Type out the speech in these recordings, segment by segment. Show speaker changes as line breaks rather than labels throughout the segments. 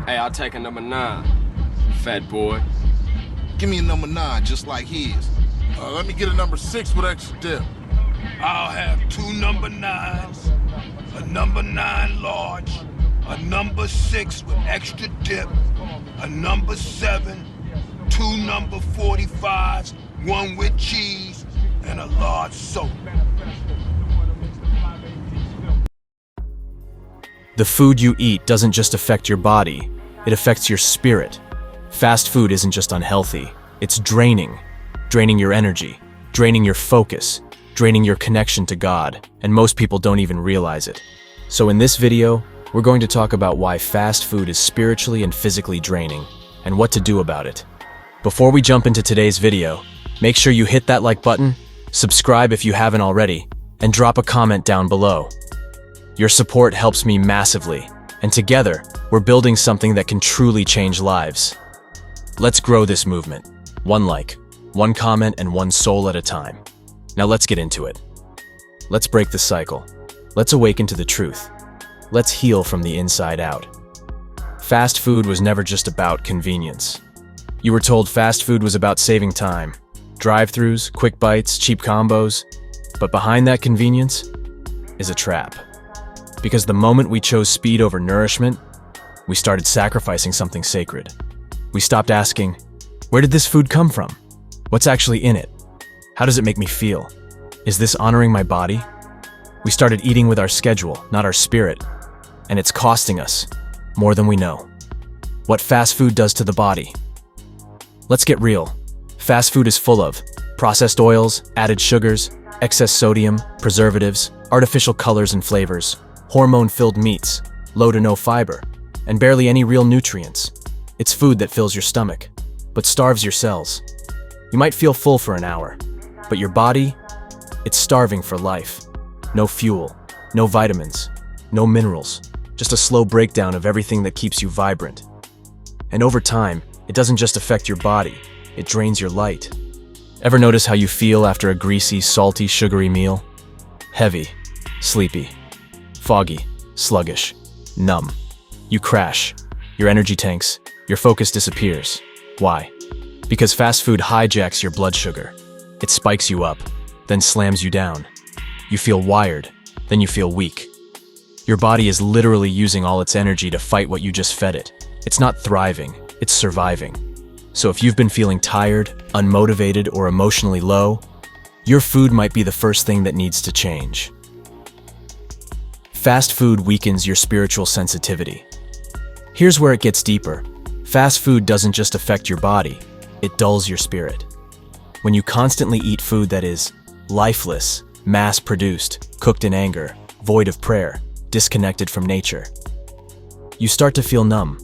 Hey, I'll take a number 9, fat boy.
Give me a number 9, just like his.
Let me get a number 6 with extra dip.
I'll have 2 number 9s, a number 9 large, a number 6 with extra dip, a number 7, 2 number 45s, 1 with cheese, and a large soda.
The food you eat doesn't just affect your body, it affects your spirit. Fast food isn't just unhealthy, it's draining your energy, draining your focus, draining your connection to God, and most people don't even realize it. So in this video, we're going to talk about why fast food is spiritually and physically draining, and what to do about it. Before we jump into today's video, make sure you hit that like button, subscribe if you haven't already, and drop a comment down below. Your support helps me massively, and together, we're building something that can truly change lives. Let's grow this movement. 1 like, 1 comment, and 1 soul at a time. Now let's get into it. Let's break the cycle. Let's awaken to the truth. Let's heal from the inside out. Fast food was never just about convenience. You were told fast food was about saving time. Drive-thrus, quick bites, cheap combos. But behind that convenience is a trap. Because the moment we chose speed over nourishment, we started sacrificing something sacred. We stopped asking, where did this food come from? What's actually in it? How does it make me feel? Is this honoring my body? We started eating with our schedule, not our spirit. And it's costing us more than we know. What fast food does to the body. Let's get real. Fast food is full of processed oils, added sugars, excess sodium, preservatives, artificial colors and flavors, hormone-filled meats, low to no fiber, and barely any real nutrients. It's food that fills your stomach, but starves your cells. You might feel full for an hour, but your body, it's starving for life. No fuel, no vitamins, no minerals, just a slow breakdown of everything that keeps you vibrant. And over time, it doesn't just affect your body, it drains your light. Ever notice how you feel after a greasy, salty, sugary meal? Heavy, sleepy, foggy, sluggish, numb. You crash, your energy tanks, your focus disappears. Why? Because fast food hijacks your blood sugar. It spikes you up, then slams you down. You feel wired, then you feel weak. Your body is literally using all its energy to fight what you just fed it. It's not thriving, it's surviving. So if you've been feeling tired, unmotivated, or emotionally low, your food might be the first thing that needs to change. Fast food weakens your spiritual sensitivity. Here's where it gets deeper. Fast food doesn't just affect your body, it dulls your spirit. When you constantly eat food that is lifeless, mass-produced, cooked in anger, void of prayer, disconnected from nature, you start to feel numb.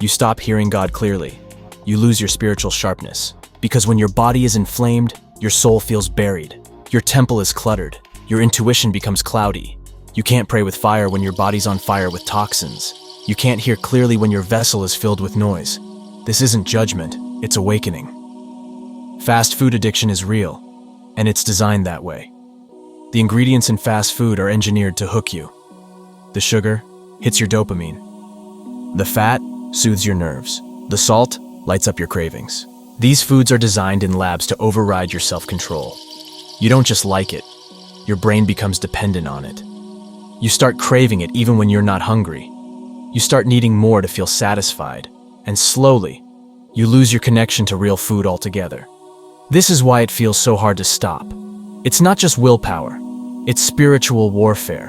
You stop hearing God clearly. You lose your spiritual sharpness. Because when your body is inflamed, your soul feels buried. Your temple is cluttered. Your intuition becomes cloudy. You can't pray with fire when your body's on fire with toxins. You can't hear clearly when your vessel is filled with noise. This isn't judgment, it's awakening. Fast food addiction is real, and it's designed that way. The ingredients in fast food are engineered to hook you. The sugar hits your dopamine. The fat soothes your nerves. The salt lights up your cravings. These foods are designed in labs to override your self-control. You don't just like it, your brain becomes dependent on it. You start craving it even when you're not hungry. You start needing more to feel satisfied, and slowly, you lose your connection to real food altogether. This is why it feels so hard to stop. It's not just willpower, it's spiritual warfare,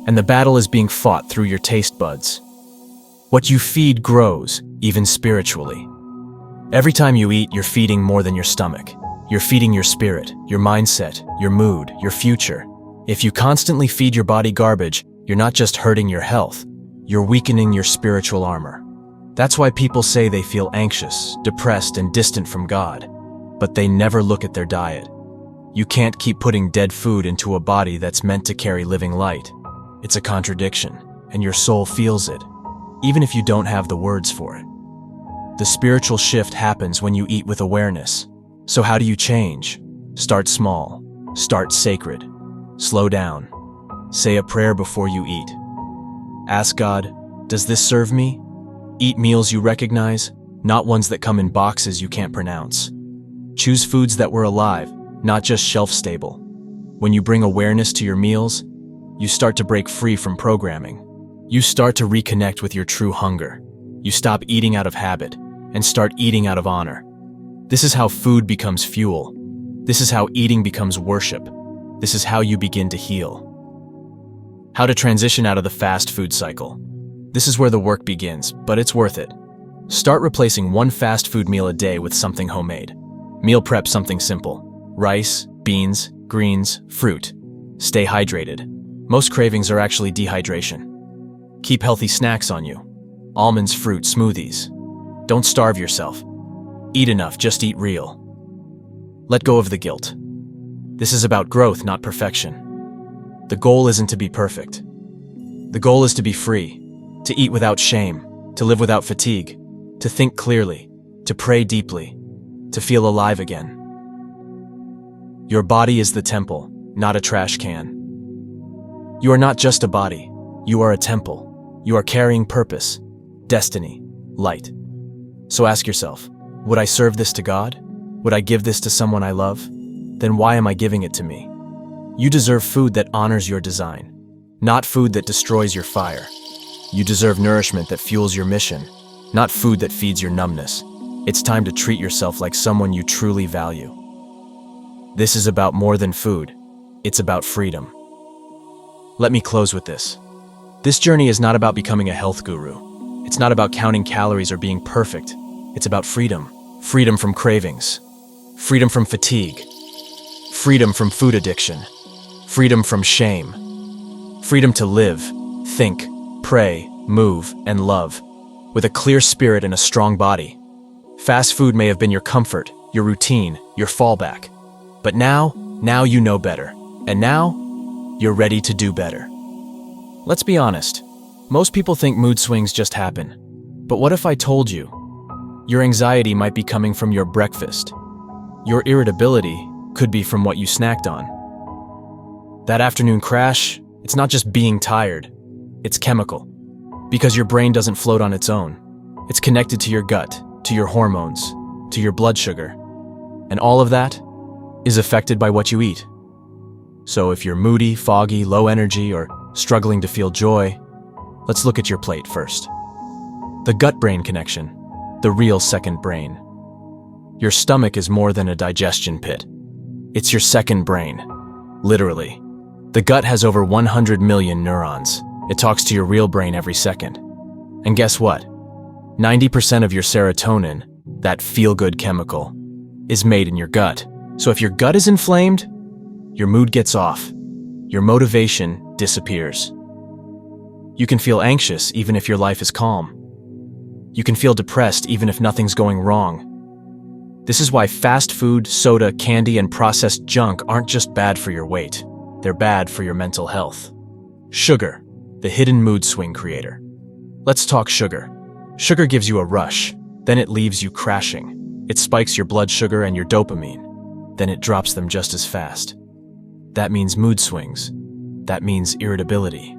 and the battle is being fought through your taste buds. What you feed grows, even spiritually. Every time you eat, you're feeding more than your stomach. You're feeding your spirit, your mindset, your mood, your future. If you constantly feed your body garbage, you're not just hurting your health, you're weakening your spiritual armor. That's why people say they feel anxious, depressed, and distant from God, but they never look at their diet. You can't keep putting dead food into a body that's meant to carry living light. It's a contradiction, and your soul feels it, even if you don't have the words for it. The spiritual shift happens when you eat with awareness. So how do you change? Start small. Start sacred. Slow down. Say a prayer before you eat. Ask God, does this serve me? Eat meals you recognize, not ones that come in boxes you can't pronounce. Choose foods that were alive, not just shelf-stable. When you bring awareness to your meals, you start to break free from programming. You start to reconnect with your true hunger. You stop eating out of habit and start eating out of honor. This is how food becomes fuel. This is how eating becomes worship. This is how you begin to heal. How to transition out of the fast food cycle. This is where the work begins, but it's worth it. Start replacing one fast food meal a day with something homemade. Meal prep something simple. Rice, beans, greens, fruit. Stay hydrated. Most cravings are actually dehydration. Keep healthy snacks on you. Almonds, fruit, smoothies. Don't starve yourself. Eat enough, just eat real. Let go of the guilt. This is about growth, not perfection. The goal isn't to be perfect. The goal is to be free, to eat without shame, to live without fatigue, to think clearly, to pray deeply, to feel alive again. Your body is the temple, not a trash can. You are not just a body. You are a temple. You are carrying purpose, destiny, light. So ask yourself, would I serve this to God? Would I give this to someone I love? Then why am I giving it to me? You deserve food that honors your design, not food that destroys your fire. You deserve nourishment that fuels your mission, not food that feeds your numbness. It's time to treat yourself like someone you truly value. This is about more than food. It's about freedom. Let me close with this. This journey is not about becoming a health guru. It's not about counting calories or being perfect. It's about freedom. Freedom from cravings. Freedom from fatigue. Freedom from food addiction. Freedom from shame. Freedom to live, think, pray, move, and love with a clear spirit and a strong body. Fast food may have been your comfort, your routine, your fallback. But now you know better. And now, you're ready to do better. Let's be honest. Most people think mood swings just happen. But what if I told you? Your anxiety might be coming from your breakfast. Your irritability could be from what you snacked on. That afternoon crash, it's not just being tired. It's chemical. Because your brain doesn't float on its own. It's connected to your gut, to your hormones, to your blood sugar. And all of that is affected by what you eat. So if you're moody, foggy, low energy, or struggling to feel joy, let's look at your plate first. The gut-brain connection, the real second brain. Your stomach is more than a digestion pit. It's your second brain, literally. The gut has over 100 million neurons. It talks to your real brain every second. And guess what? 90% of your serotonin, that feel-good chemical, is made in your gut. So if your gut is inflamed, your mood gets off. Your motivation disappears. You can feel anxious even if your life is calm. You can feel depressed even if nothing's going wrong. This is why fast food, soda, candy, and processed junk aren't just bad for your weight. They're bad for your mental health. Sugar, the hidden mood swing creator. Let's talk sugar. Sugar gives you a rush, then it leaves you crashing. It spikes your blood sugar and your dopamine, then it drops them just as fast. That means mood swings. That means irritability.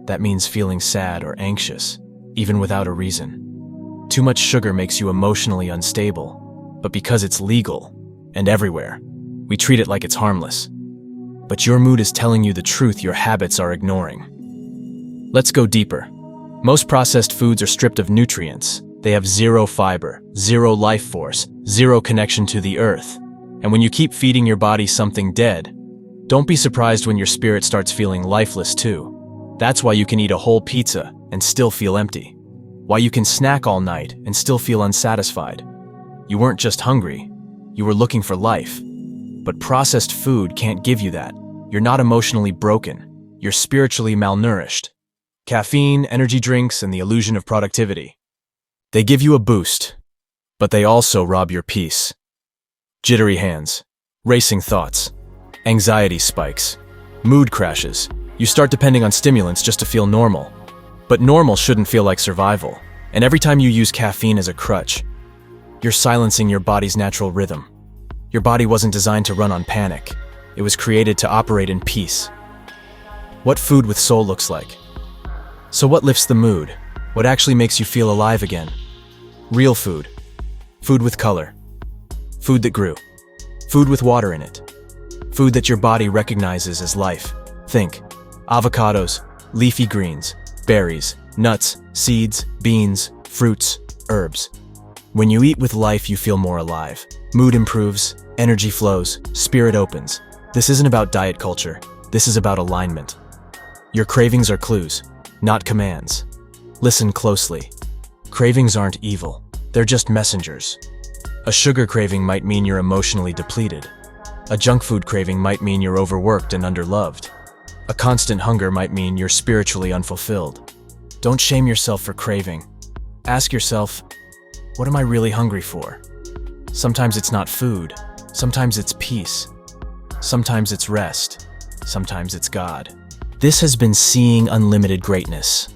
That means feeling sad or anxious, even without a reason. Too much sugar makes you emotionally unstable, but because it's legal and everywhere, we treat it like it's harmless. But your mood is telling you the truth your habits are ignoring. Let's go deeper. Most processed foods are stripped of nutrients. They have zero fiber, zero life force, zero connection to the earth. And when you keep feeding your body something dead, don't be surprised when your spirit starts feeling lifeless too. That's why you can eat a whole pizza and still feel empty. Why you can snack all night and still feel unsatisfied. You weren't just hungry, you were looking for life. But processed food can't give you that. You're not emotionally broken, you're spiritually malnourished. Caffeine, energy drinks, and the illusion of productivity. They give you a boost, but they also rob your peace. Jittery hands, racing thoughts, anxiety spikes, mood crashes. You start depending on stimulants just to feel normal. But normal shouldn't feel like survival. And every time you use caffeine as a crutch, you're silencing your body's natural rhythm. Your body wasn't designed to run on panic. It was created to operate in peace. What food with soul looks like. So what lifts the mood? What actually makes you feel alive again? Real food. Food with color. Food that grew. Food with water in it. Food that your body recognizes as life. Think avocados, leafy greens, berries, nuts, seeds, beans, fruits, herbs. When you eat with life, you feel more alive. Mood improves, energy flows, spirit opens. This isn't about diet culture. This is about alignment. Your cravings are clues, not commands. Listen closely. Cravings aren't evil. They're just messengers. A sugar craving might mean you're emotionally depleted. A junk food craving might mean you're overworked and underloved. A constant hunger might mean you're spiritually unfulfilled. Don't shame yourself for craving. Ask yourself, what am I really hungry for? Sometimes it's not food. Sometimes it's peace. Sometimes it's rest. Sometimes it's God. This has been Seeing Unlimited Greatness.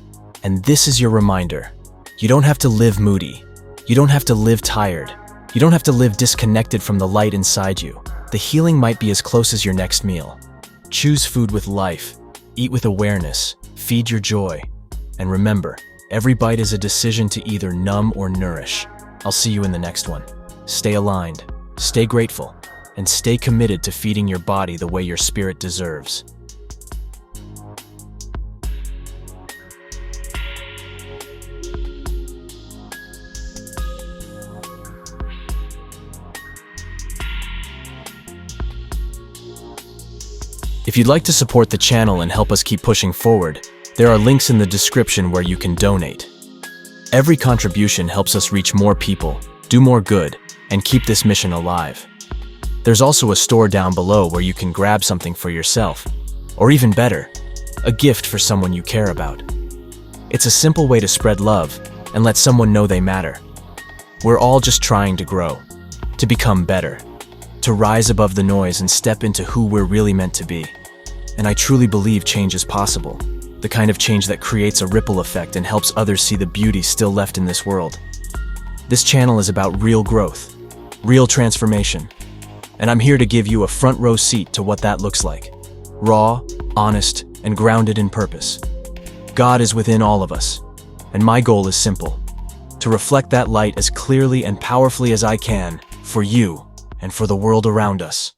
And this is your reminder. You don't have to live moody. You don't have to live tired. You don't have to live disconnected from the light inside you. The healing might be as close as your next meal. Choose food with life. Eat with awareness. Feed your joy. And remember, every bite is a decision to either numb or nourish. I'll see you in the next one. Stay aligned, stay grateful, and stay committed to feeding your body the way your spirit deserves. If you'd like to support the channel and help us keep pushing forward, there are links in the description where you can donate. Every contribution helps us reach more people, do more good, and keep this mission alive. There's also a store down below where you can grab something for yourself, or even better, a gift for someone you care about. It's a simple way to spread love and let someone know they matter. We're all just trying to grow, to become better, to rise above the noise and step into who we're really meant to be. And I truly believe change is possible, the kind of change that creates a ripple effect and helps others see the beauty still left in this world. This channel is about real growth, real transformation, and I'm here to give you a front row seat to what that looks like. Raw, honest, and grounded in purpose. God is within all of us, and my goal is simple: to reflect that light as clearly and powerfully as I can for you and for the world around us.